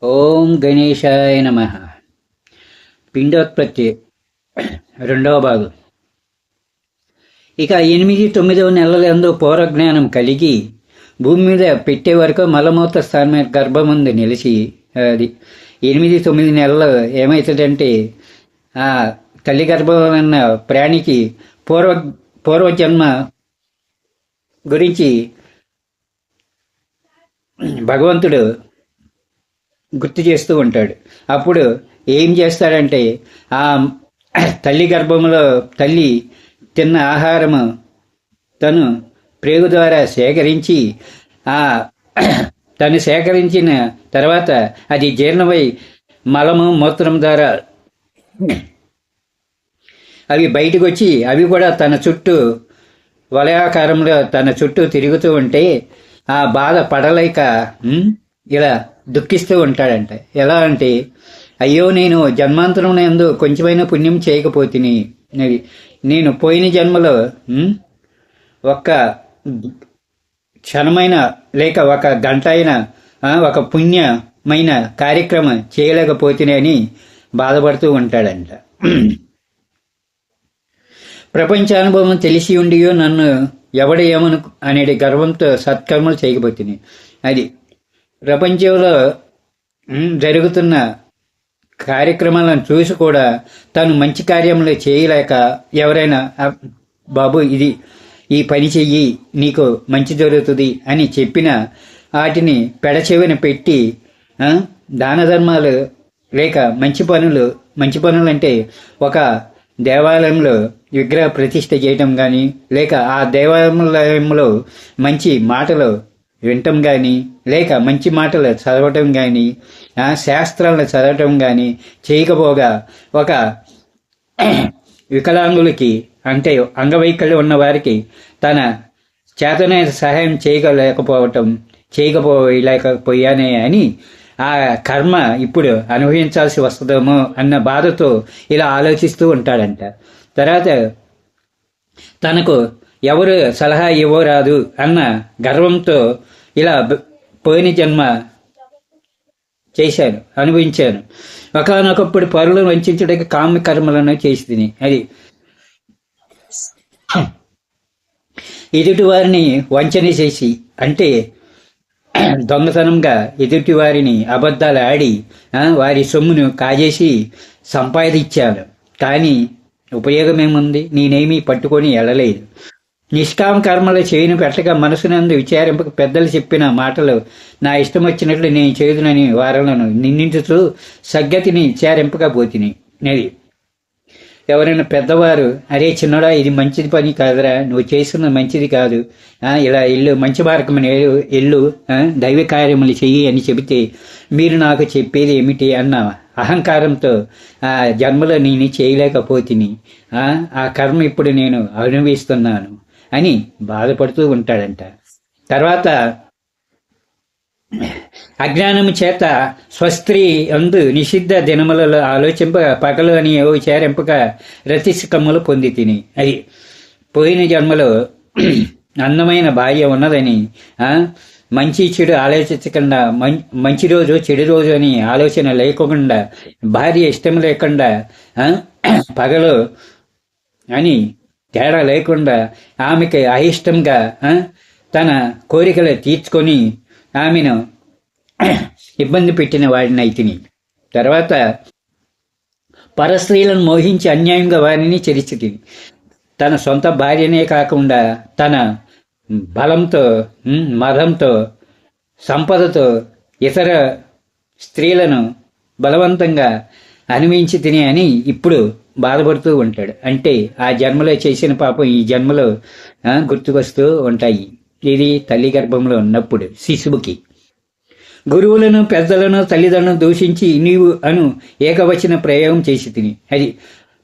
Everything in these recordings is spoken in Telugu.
ఓం గణేశాయ నమః. పిండోత్పత్తి రెండవ భాగం. ఇక 8-9 నెలలందు పూర్వజ్ఞానం కలిగి భూమి మీద పెట్టే వరకు మలమూత్ర స్థానమైన గర్భముందు నిలిచి అది 8-9 నెలలు ఏమవుతుందంటే ఆ తల్లి గర్భంలో ఉన్న ప్రాణికి పూర్వజన్మ గురించి భగవంతుడు గుర్తు చేస్తూ ఉంటాడు. అప్పుడు ఏం చేస్తాడంటే ఆ తల్లి గర్భంలో తల్లి తిన్న ఆహారము తను ప్రేగు ద్వారా సేకరించి ఆ తను సేకరించిన తర్వాత అది జీర్ణమై మలము మూత్రం ద్వారా అవి బయటకు వచ్చి అవి కూడా తన చుట్టూ వలయాకారంలో తన చుట్టూ తిరుగుతూ ఉంటే ఆ బాధ పడలేక ఇలా దుఃఖిస్తూ ఉంటాడంట. ఎలా అంటే, అయ్యో నేను జన్మాంతరం నందు కొంచెమైనా పుణ్యం చేయకపోతిని, నేను పోయిన జన్మలో ఒక్క క్షణమైన లేక ఒక గంట అయినా ఒక పుణ్యమైన కార్యక్రమం చేయలేకపోతిని అని బాధపడుతూ ఉంటాడంట. ప్రపంచానుభవం తెలిసి ఉండియో నన్ను ఎవడేమను అనేది గర్వంతో సత్కర్మలు చేయకపోతుంది. అది ప్రపంచంలో జరుగుతున్న కార్యక్రమాలను చూసి కూడా తను మంచి కార్యములు చేయలేక ఎవరైనా బాబు ఈ పని చెయ్యి నీకు మంచి జరుగుతుంది అని చెప్పిన వాటిని పెడచెవిన పెట్టి దాన ధర్మాలు లేక మంచి పనులు అంటే ఒక దేవాలయంలో విగ్రహ ప్రతిష్ఠ చేయటం కానీ లేక ఆ దేవాలయంలో మంచి మాటలు వినటం కానీ లేక మంచి మాటలు చదవటం కానీ శాస్త్రాలను చదవటం కానీ చేయకపోగా ఒక వికలాంగులకి అంటే అంగవైకల్యం ఉన్న వారికి తన చేతనైన సహాయం చేయకపోయానే అని ఆ కర్మ ఇప్పుడు అనుభవించాల్సి వస్తుందేమో అన్న బాధతో ఇలా ఆలోచిస్తూ ఉంటాడంట. తర్వాత తనకు ఎవరు సలహా ఇవ్వరాదు అన్న గర్వంతో ఇలా పోయిన జన్మ అనుభవించాను. ఒకనొకప్పుడు పరులను వంచడానికి కామ్య కర్మలను చేసి తిని అది ఎదుటి వారిని వంచన చేసి అంటే దొంగతనంగా ఎదుటి వారిని అబద్ధాలు ఆడి వారి సొమ్మును కాజేసి సంపాదించాను. కానీ ఉపయోగం ఏముంది? నేనేమీ పట్టుకొని వెళ్ళలేదు. నిష్కామ కర్మలు చేయను పెట్టగా మనసునందు విచారింపక పెద్దలు చెప్పిన మాటలు నా ఇష్టం వచ్చినట్లు నేను చేదునని వారలను నిందించుతూ సగ్గతిని విచారింపకపోతిని. అది ఎవరైనా పెద్దవారు అరే చిన్నడా ఇది మంచిది పని కాదురా, నువ్వు చేస్తున్న మంచిది కాదు, ఇలా ఇల్లు మంచి మార్గమని ఇల్లు దైవ కార్యములు చెయ్యి అని చెబితే మీరు నాకు చెప్పేది ఏమిటి అన్న అహంకారంతో ఆ జన్మలో నేను చేయలేకపోతిని, ఆ కర్మ ఇప్పుడు నేను అనుభవిస్తున్నాను అని బాధపడుతూ ఉంటాడంట. తర్వాత అజ్ఞానము చేత స్వస్త్రీ అందు నిషిద్ధ దినములలో ఆలోచింపక పగలు అని విచారింపక రతిసుకములు పొంది తిని అది పోయిన జన్మలో అందమైన భార్య ఉన్నదని మంచి చెడు ఆలోచించకుండా మంచి రోజు చెడు రోజు అని ఆలోచన లేకుండా భార్య ఇష్టం లేకుండా పగలు అని తేడా లేకుండా ఆమెకి అయిష్టంగా తన కోరికలు తీర్చుకొని ఆమెను ఇబ్బంది పెట్టిన వాడిని అయితిని. తర్వాత పరస్త్రీలను మోహించి అన్యాయంగా వారిని చెరిచి తన సొంత భార్యనే కాకుండా తన బలంతో మదంతో సంపదతో ఇతర స్త్రీలను బలవంతంగా అనుభవించి తిని అని ఇప్పుడు బాధపడుతూ ఉంటాడు. అంటే ఆ జన్మలో చేసిన పాపం ఈ జన్మలో గుర్తుకొస్తూ ఉంటాయి. ఇది తల్లి గర్భంలో ఉన్నప్పుడు శిశువుకి. గురువులను పెద్దలను తల్లిదండ్రులను దూషించి నీవు ఏకవచన ప్రయోగం చేసి తిని అది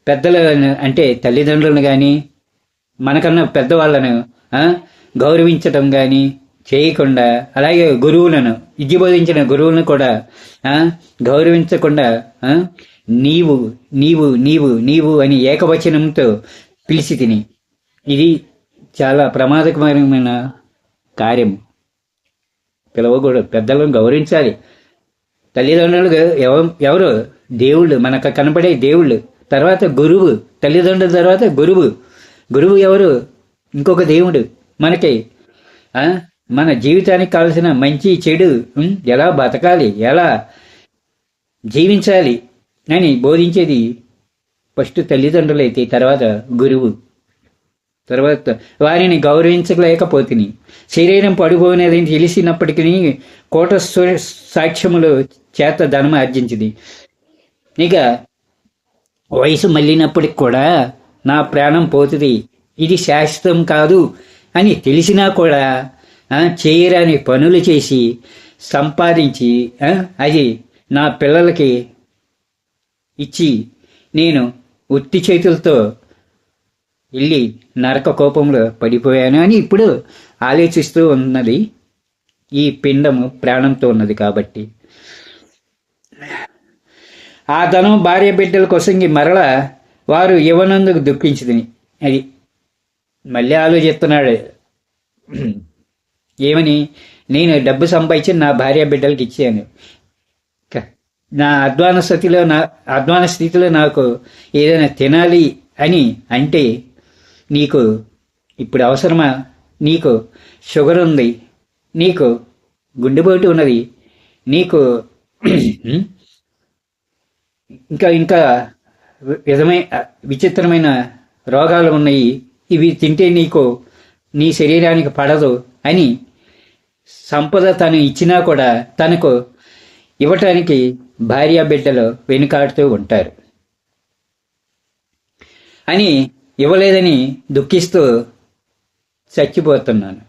పెద్దలను అంటే తల్లిదండ్రులను కానీ మనకన్నా పెద్దవాళ్ళను గౌరవించటం కానీ చేయకుండా, అలాగే గురువులను విద్య బోధించిన గురువులను కూడా గౌరవించకుండా నీవు నీవు నీవు నీవు అని ఏకవచనంతో పిలిచి తిని ఇది చాలా ప్రమాదకరమైన కార్యం. పిలవకూడదు, పెద్దలను గౌరవించాలి. తల్లిదండ్రులు ఎవరు? దేవుళ్ళు, మనకు కనపడే దేవుళ్ళు. తర్వాత గురువు, తల్లిదండ్రుల తర్వాత గురువు. గురువు ఎవరు? ఇంకొక దేవుడు మనకి. మన జీవితానికి కావలసిన మంచి చెడు, ఎలా బతకాలి, ఎలా జీవించాలి అని బోధించేది ఫస్ట్ తల్లిదండ్రులైతే తర్వాత గురువు. తర్వాత వారిని గౌరవించలేకపోతుంది. శరీరం పడిపోయినది తెలిసినప్పటికీ కోట సాక్ష్యములు చేత ధనం ఆర్జించింది. ఇక వయసు మళ్ళినప్పటికి కూడా నా ప్రాణం పోతుంది, ఇది శాశ్వతం కాదు అని తెలిసినా కూడా చేయరాని పనులు చేసి సంపాదించి అది నా పిల్లలకి ఇచ్చి నేను ఉత్తి చేతులతో వెళ్ళి నరక కోపంలో పడిపోయాను అని ఇప్పుడు ఆలోచిస్తూ ఉన్నది. ఈ పిండము ప్రాణంతో ఉన్నది కాబట్టి ఆ ధనం భార్య బిడ్డల కోసం మరల వారు ఇవ్వనందుకు దుఃఖించింది. అది మళ్ళీ ఆలోచిస్తున్నాడు. ఏమని? నేను డబ్బు సంపాదించి నా భార్య బిడ్డలకి ఇచ్చాను, నా అధ్వాన స్థితిలో నాకు ఏదైనా తినాలి అని అంటే నీకు ఇప్పుడు అవసరమా? నీకు షుగర్ ఉంది, నీకు గుండెపోటు ఉన్నది, నీకు ఇంకా విచిత్రమైన రోగాలు ఉన్నాయి, ఇవి తింటే నీ శరీరానికి పడదు అని సంపద తను ఇచ్చినా కూడా తనకు ఇవ్వటానికి భార్య బిడ్డలు వెనుకాడుతూ ఉంటారు అని ఇవ్వలేదని దుఃఖిస్తూ చచ్చిపోతున్నాను.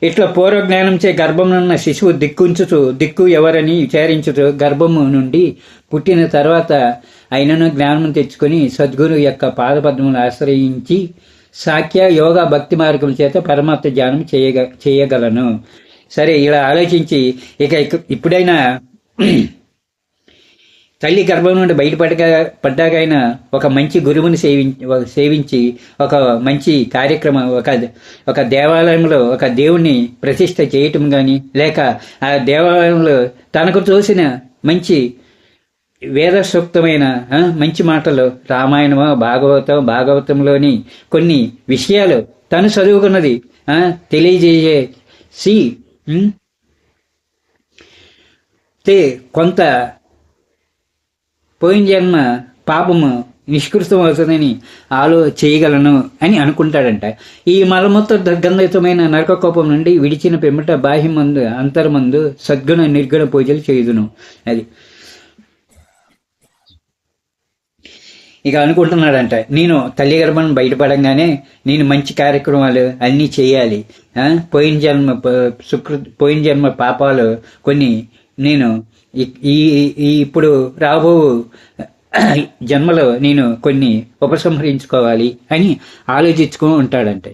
ఇట్లా పూర్వజ్ఞానంచే గర్భమునున్న శిశువు దిక్కు ఎవరని విచారించుతూ గర్భము నుండి పుట్టిన తర్వాత అయినను జ్ఞానం తెచ్చుకొని సద్గురు యొక్క పాదపద్మను ఆశ్రయించి సాఖ్య యోగా భక్తి మార్గం చేత పరమాత్మ ధ్యానం చేయగలను. సరే, ఇలా ఆలోచించి ఇక ఇప్పుడైనా తల్లి గర్భం నుండి బయటపడ్డాకైనా ఒక మంచి గురువుని సేవించి ఒక మంచి కార్యక్రమం, ఒక దేవాలయంలో ఒక దేవుణ్ణి ప్రతిష్ఠ చేయటం కానీ, లేక ఆ దేవాలయంలో తనకు తోసిన మంచి వేద సూక్తమైన మంచి మాటలు, రామాయణమో భాగవతంలోని కొన్ని విషయాలు తను చదువుకున్నది తెలియజేసి కొంత పోయిన జన్మ పాపము నిష్కృతం అవుతుందని చేయగలను అని అనుకుంటాడంట. ఈ మలమూత్ర దుర్గంధితమైన నరకకోపం నుండి విడిచిన పిమ్మట బాహ్యమందు అంతర్మందు సద్గుణ నిర్గుణ పూజలు చేయుదును. అది ఇక అనుకుంటున్నాడంట, నేను తల్లి గర్భం బయటపడంగానే నేను మంచి కార్యక్రమాలు అన్నీ చేయాలి, పోయిన జన్మ పాపాలు కొన్ని నేను ఇప్పుడు రాబో జన్మలో నేను కొన్ని ఉపసంహరించుకోవాలి అని ఆలోచించుకో ఉంటాడంటే.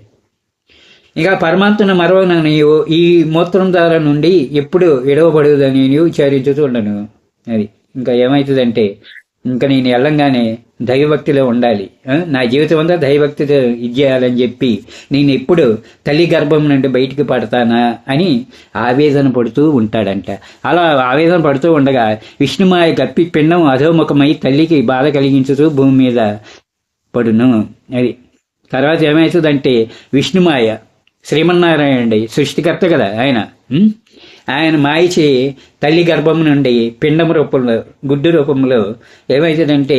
ఇక పరమాత్మను మరవన నీవు ఈ మూత్రం ద్వారా నుండి ఎప్పుడు విడవబడుదని నీవు విచారించుతూ ఉండను. అది ఇంకా ఏమవుతుందంటే, ఇంకా నేను వెళ్ళంగానే దైవభక్తిలో ఉండాలి, నా జీవితం అంతా దైవభక్తితో ఇచ్చేయాలని చెప్పి నేను ఎప్పుడు తల్లి గర్భం నుండి బయటికి పడతానా అని ఆవేదన పడుతూ ఉంటాడంట. అలా ఆవేదన పడుతూ ఉండగా విష్ణుమాయ గప్పి పిండం అధోముఖమై తల్లికి బాధ కలిగించుతూ భూమి మీద పడును. అది తర్వాత ఏమవుతుందంటే, విష్ణుమాయ శ్రీమన్నారాయణ సృష్టికర్త కదా ఆయన మాయచి తల్లి గర్భం నుండి పిండం రూపంలో గుడ్డు రూపంలో ఏమవుతుందంటే,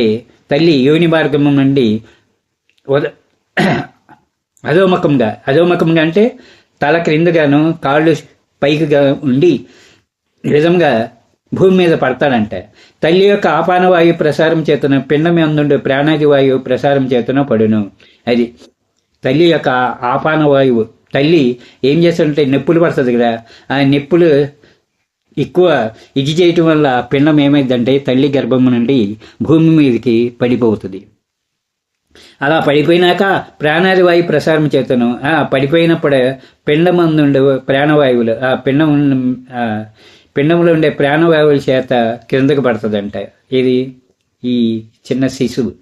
తల్లి యోని మార్గం నుండి అధోముఖంగా అంటే తల క్రిందగాను కాళ్ళు పైకిగా ఉండి నిజంగా భూమి మీద పడతాడంట. తల్లి యొక్క ఆపానవాయువు ప్రసారం చేతన పిండం అందుండే ప్రాణాది వాయువు ప్రసారం చేతన పడును. అది తల్లి యొక్క ఆపానవాయువు. తల్లి ఏం చేస్తుంటే నొప్పులు పడుతుంది కదా, ఆ నొప్పులు ఎక్కువ ఇది చేయటం వల్ల పిండం ఏమైందంటే తల్లి గర్భం నుండి భూమి మీదకి పడిపోతుంది. అలా పడిపోయినాక ప్రాణాది వాయువు ప్రసారం చేతను పడిపోయినప్పుడు పిండమందుండే ప్రాణవాయువులు పిండంలో ఉండే ప్రాణవాయువుల చేత కిందకు పడుతుందంట. ఇది ఈ చిన్న శిశువు,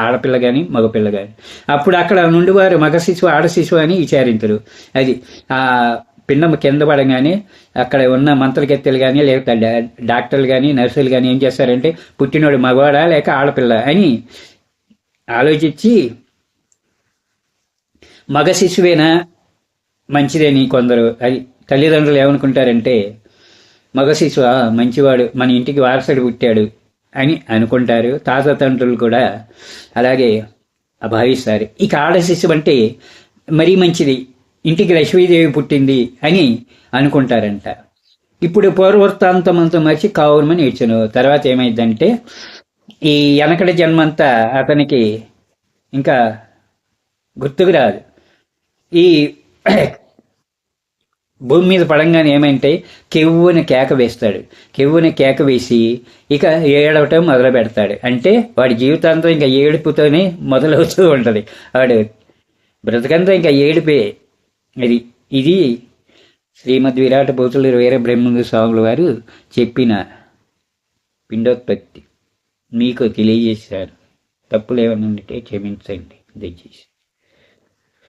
ఆడపిల్ల కానీ మగపిల్ల కానీ. అప్పుడు అక్కడ నుండి వారు మగ శిశువు ఆడ శిశువు అని విచారించరు. అది పిండం కింద పడగానే అక్కడ ఉన్న మంత్రకెత్తెలు కానీ లేకపోతే డాక్టర్లు కానీ నర్సులు కానీ ఏం చేస్తారంటే పుట్టినోడు మగవాడా లేక ఆడపిల్ల అని ఆలోచించి మగ శిశువేనా మంచిదని కొందరు, అది తల్లిదండ్రులు ఏమనుకుంటారంటే మగ శిశువు మంచివాడు, మన ఇంటికి వారసుడు పుట్టాడు అని అనుకుంటారు. తండ్రులు కూడా అలాగే భావిస్తారు. ఇక ఆడ శిశువు అంటే మరీ మంచిది, ఇంటికి లక్ష్మీదేవి పుట్టింది అని అనుకుంటారంట. ఇప్పుడు పూర్వవృత్తాంతం అంతా మర్చి కావురమని ఇచ్చాను. తర్వాత ఏమైందంటే ఈ వెనకటి జన్మంతా అతనికి ఇంకా గుర్తుకు రాదు. ఈ భూమి మీద పడంగానే ఏమంటే కెవ్వున కేక వేస్తాడు. కెవ్వున కేక వేసి ఇక ఏడవటం మొదలు పెడతాడు. అంటే వాడి జీవితాంతం ఇంకా ఏడుపుతోనే మొదలవుతూ ఉంటుంది. వాడు బ్రతకంతా ఇంకా ఏడిపే. ఇది శ్రీమద్ విరాట భూతులు వీర బ్రహ్మేంద్ర స్వాముల వారు చెప్పిన పిండోత్పత్తి మీకు తెలియజేశారు. తప్పులు ఏమైనా ఉంటే క్షమించండి దయచేసి.